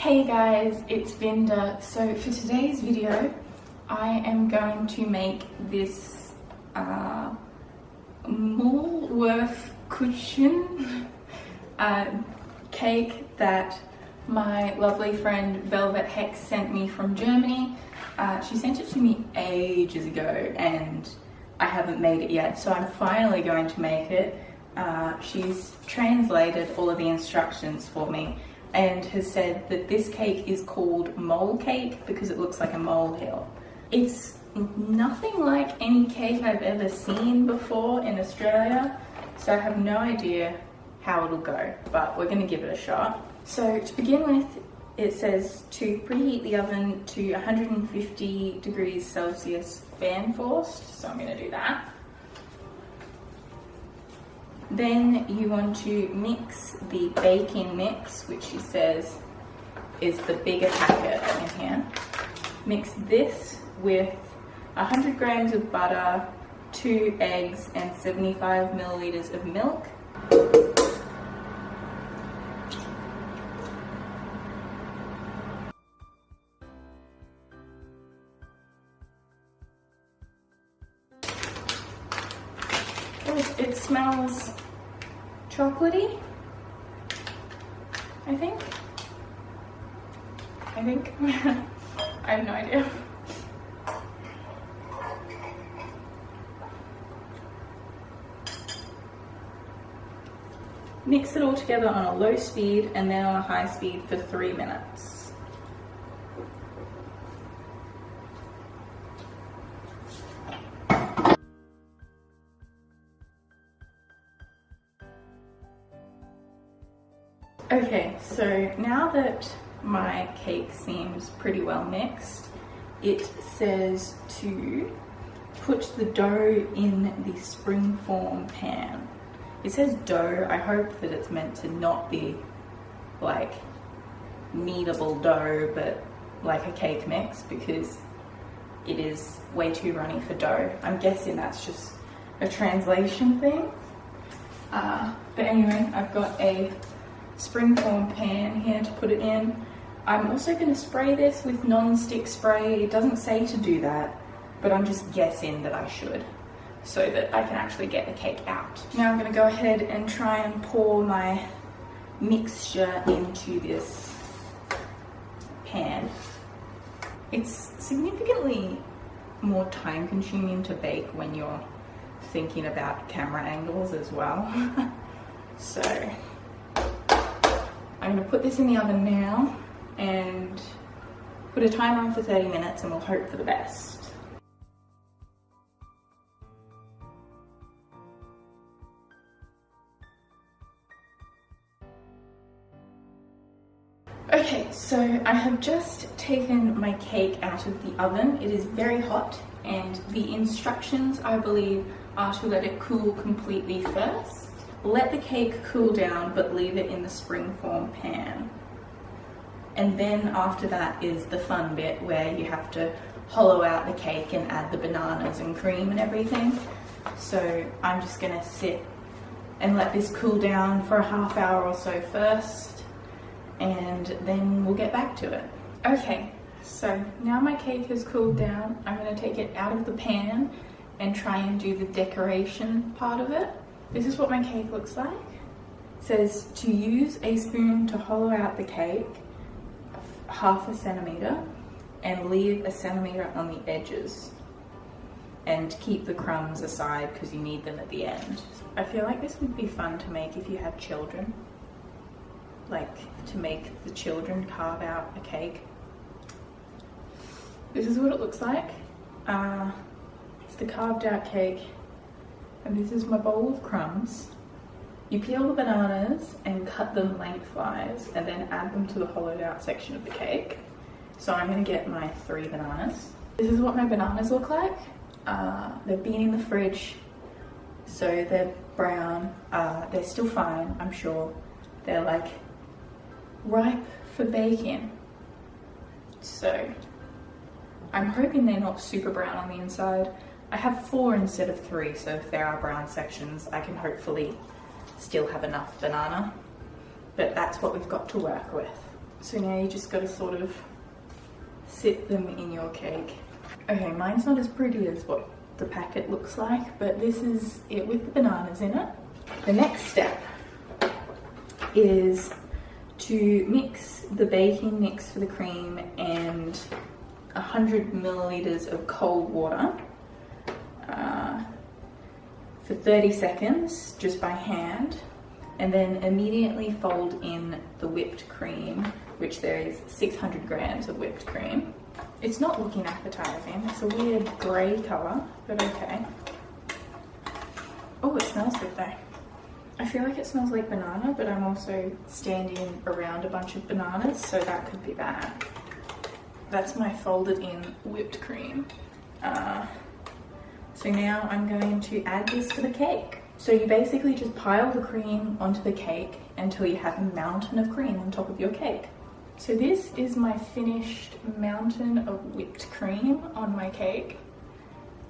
Hey guys, it's Vinda. So for today's video, I am going to make this Maulwurf Kuchen cake that my lovely friend Velvet Hex sent me from Germany. She sent it to me ages ago and I haven't made it yet, so I'm finally going to make it. She's translated all of the instructions for me and has said that this cake is called mole cake because it looks like a molehill. It's nothing like any cake I've ever seen before in Australia, so I have no idea how it'll go, but we're gonna give it a shot. So to begin with, it says to preheat the oven to 150 degrees Celsius fan forced, so I'm gonna do that. Then you want to mix the baking mix, which she says is the bigger packet in here. Mix this with 100 grams of butter, 2 eggs, and 75 milliliters of milk. It smells chocolatey, I think. I have no idea. Mix it all together on a low speed and then on a high speed for 3 minutes. Okay, so now that my cake seems pretty well mixed, it says to put the dough in the springform pan. It says dough. I hope that it's meant to not be like kneadable dough, but like a cake mix, because it is way too runny for dough. I'm guessing that's just a translation thing. But anyway, I've got a springform pan here to put it in. I'm also going to spray this with non-stick spray. It doesn't say to do that, but I'm just guessing that I should, so that I can actually get the cake out. Now I'm going to go ahead and try and pour my mixture into this pan. It's significantly more time consuming to bake when you're thinking about camera angles as well. So I'm going to put this in the oven now and put a timer on for 30 minutes and we'll hope for the best. Okay, so I have just taken my cake out of the oven. It is very hot and the instructions, I believe, are to let it cool completely first. Let the cake cool down, but leave it in the springform pan. And then after that is the fun bit where you have to hollow out the cake and add the bananas and cream and everything. So I'm just gonna sit and let this cool down for a half hour or so first, and then we'll get back to it. Okay, so now my cake has cooled down. I'm gonna take it out of the pan and try and do the decoration part of it. This is what my cake looks like. It says to use a spoon to hollow out the cake, 1/2 centimeter, and leave 1 centimeter on the edges. And keep the crumbs aside because you need them at the end. I feel like this would be fun to make if you had children. Like to make the children carve out a cake. This is what it looks like. It's the carved out cake. And this is my bowl of crumbs. You peel the bananas and cut them lengthwise and then add them to the hollowed out section of the cake. So I'm gonna get my 3 bananas. This is what my bananas look like. They've been in the fridge, so they're brown. They're still fine, I'm sure. They're like ripe for baking. So I'm hoping they're not super brown on the inside. I have 4 instead of 3, so if there are brown sections, I can hopefully still have enough banana. But that's what we've got to work with. So now you just got to sort of sit them in your cake. Okay, mine's not as pretty as what the packet looks like, but this is it with the bananas in it. The next step is to mix the baking mix for the cream and 100 milliliters of cold water for 30 seconds just by hand, and then immediately fold in the whipped cream, which there is 600 grams of whipped cream. It's not looking appetizing, it's a weird grey colour, but okay. Oh, it smells good though. I feel like it smells like banana, but I'm also standing around a bunch of bananas, so that could be bad. That's my folded in whipped cream. So now I'm going to add this to the cake. So you basically just pile the cream onto the cake until you have a mountain of cream on top of your cake. So this is my finished mountain of whipped cream on my cake.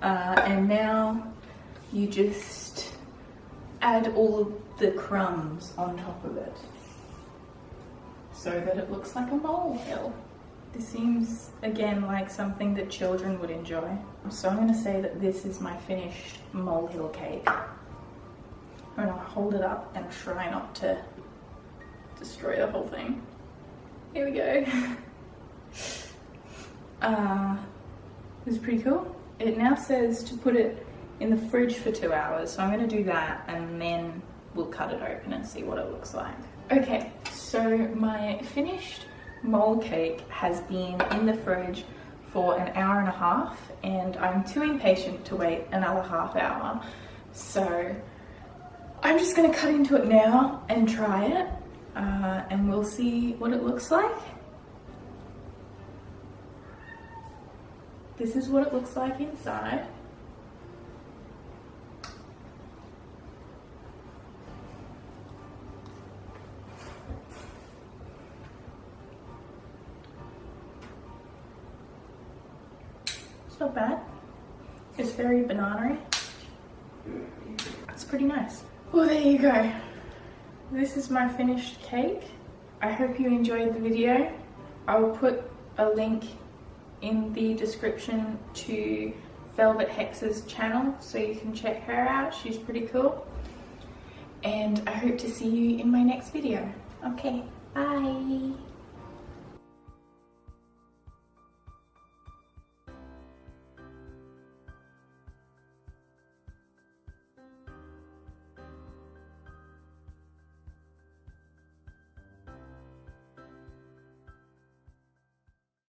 And now you just add all of the crumbs on top of it so that it looks like a molehill. This seems, again, like something that children would enjoy. So I'm going to say that this is my finished molehill cake. I'm going to hold it up and try not to destroy the whole thing. Here we go. This is pretty cool. It now says to put it in the fridge for 2 hours, so I'm going to do that and then we'll cut it open and see what it looks like. Okay, so my finished mole cake has been in the fridge for an hour and a half, and I'm too impatient to wait another half hour, so I'm just going to cut into it now and try it, and we'll see what it looks like. This is what it looks like inside. It's not bad. It's very banana-y. It's pretty nice. Well, there you go. This is my finished cake. I hope you enjoyed the video. I will put a link in the description to Velvet Hex's channel so you can check her out. She's pretty cool. And I hope to see you in my next video. Okay, bye.